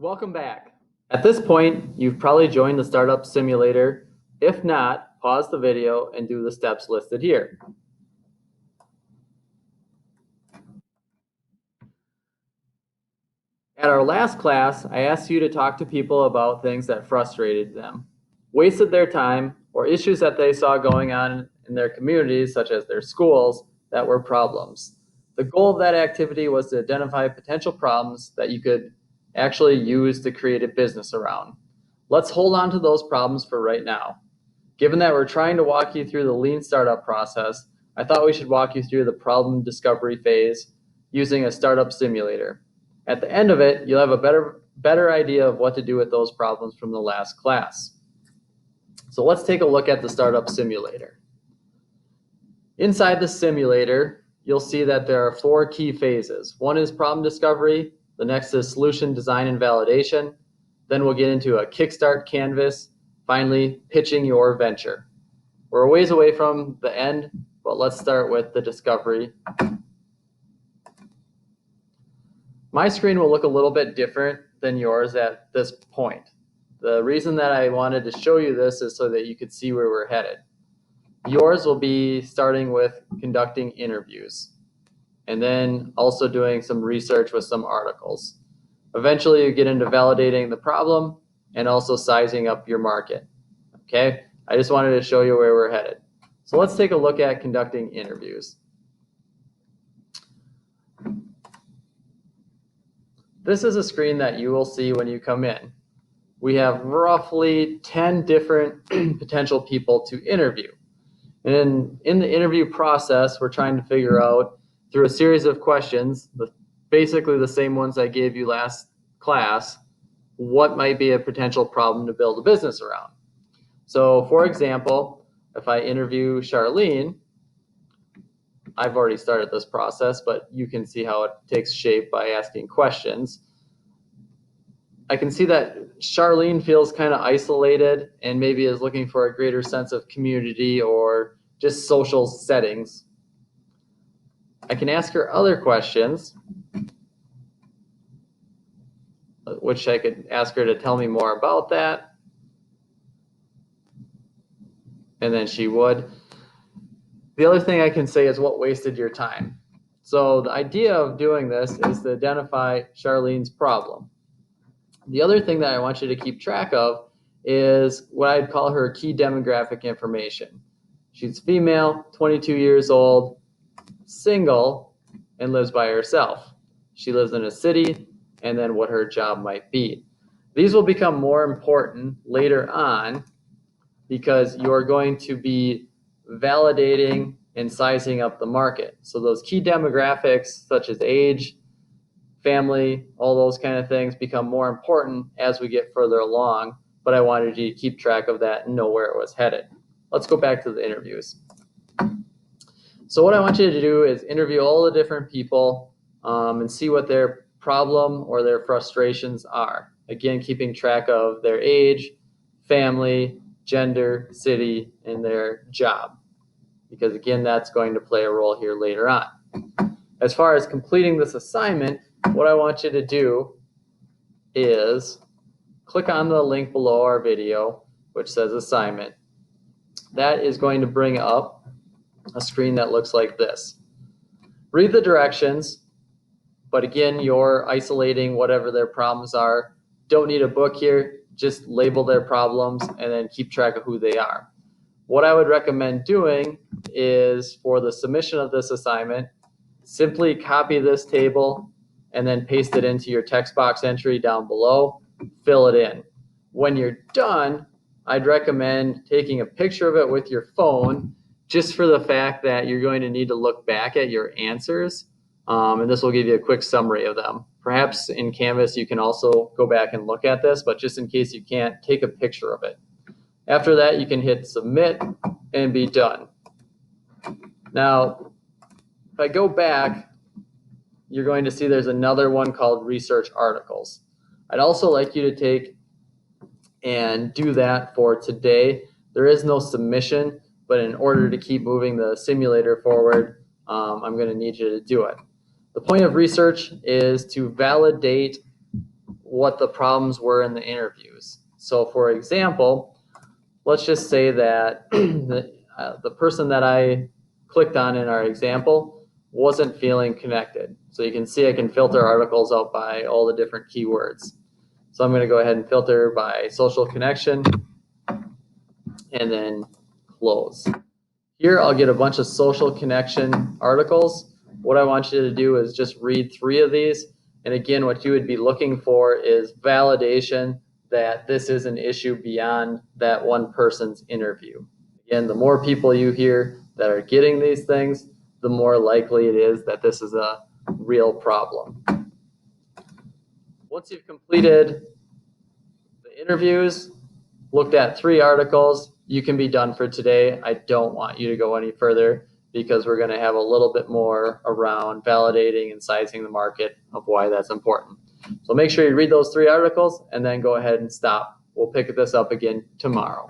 Welcome back. At this point, you've probably joined the Startup Simulator. If not, pause the video and do the steps listed here. At our last class, I asked you to talk to people about things that frustrated them, wasted their time, or issues that they saw going on in their communities, such as their schools, that were problems. The goal of that activity was to identify potential problems that you could actually use to create a business around. Let's hold on to those problems for right now. Given that we're trying to walk you through the lean startup process, I thought we should walk you through the problem discovery phase using a startup simulator. At the end of it, you'll have a better idea of what to do with those problems from the last class. So let's take a look at the startup simulator. Inside the simulator, you'll see that there are 4 key phases. One is problem discovery, the next is solution design and validation, then we'll get into a kickstart canvas, finally pitching your venture. We're a ways away from the end, but let's start with the discovery. My screen will look a little bit different than yours at this point. The reason that I wanted to show you this is so that you could see where we're headed. Yours will be starting with conducting interviews and then also doing some research with some articles. Eventually you get into validating the problem and also sizing up your market. Okay, I just wanted to show you where we're headed. So let's take a look at conducting interviews. This is a screen that you will see when you come in. We have roughly 10 different potential people to interview. And in the interview process, we're trying to figure out through a series of questions, basically the same ones I gave you last class, what might be a potential problem to build a business around. So for example, if I interview Charlene, I've already started this process, but you can see how it takes shape by asking questions. I can see that Charlene feels kind of isolated and maybe is looking for a greater sense of community or just social settings. I can ask her other questions, which I could ask her to tell me more about that. And then she would. The other thing I can say is what wasted your time. So the idea of doing this is to identify Charlene's problem. The other thing that I want you to keep track of is what I'd call her key demographic information. She's female, 22 years old, single, and lives by herself. She lives in a city, and then what her job might be. These will become more important later on because you're going to be validating and sizing up the market. So those key demographics such as age, family, all those kind of things become more important as we get further along, but I wanted you to keep track of that and know where it was headed. Let's go back to the interviews. So what I want you to do is interview all the different people and see what their problem or their frustrations are. Again, keeping track of their age, family, gender, city, and their job. Because again, that's going to play a role here later on. As far as completing this assignment, what I want you to do is click on the link below our video, which says assignment. That is going to bring up a screen that looks like this. Read the directions, but again, you're isolating whatever their problems are. Don't need a book here, just label their problems and then keep track of who they are. What I would recommend doing is for the submission of this assignment, simply copy this table and then paste it into your text box entry down below, fill it in. When you're done, I'd recommend taking a picture of it with your phone just for the fact that you're going to need to look back at your answers, and this will give you a quick summary of them. Perhaps in Canvas you can also go back and look at this, but just in case you can't, take a picture of it. After that, you can hit submit and be done. Now, if I go back, you're going to see there's another one called research articles. I'd also like you to take and do that for today. There is no submission, but in order to keep moving the simulator forward, I'm going to need you to do it. The point of research is to validate what the problems were in the interviews. So for example, let's just say that the person that I clicked on in our example wasn't feeling connected. So you can see I can filter articles out by all the different keywords. So I'm going to go ahead and filter by social connection and then close. Here I'll get a bunch of social connection articles. What I want you to do is just read 3 of these. And again, what you would be looking for is validation that this is an issue beyond that one person's interview. Again, the more people you hear that are getting these things, the more likely it is that this is a real problem. Once you've completed the interviews, looked at 3 articles, you can be done for today. I don't want you to go any further because we're going to have a little bit more around validating and sizing the market of why that's important. So make sure you read those 3 articles and then go ahead and stop. We'll pick this up again tomorrow.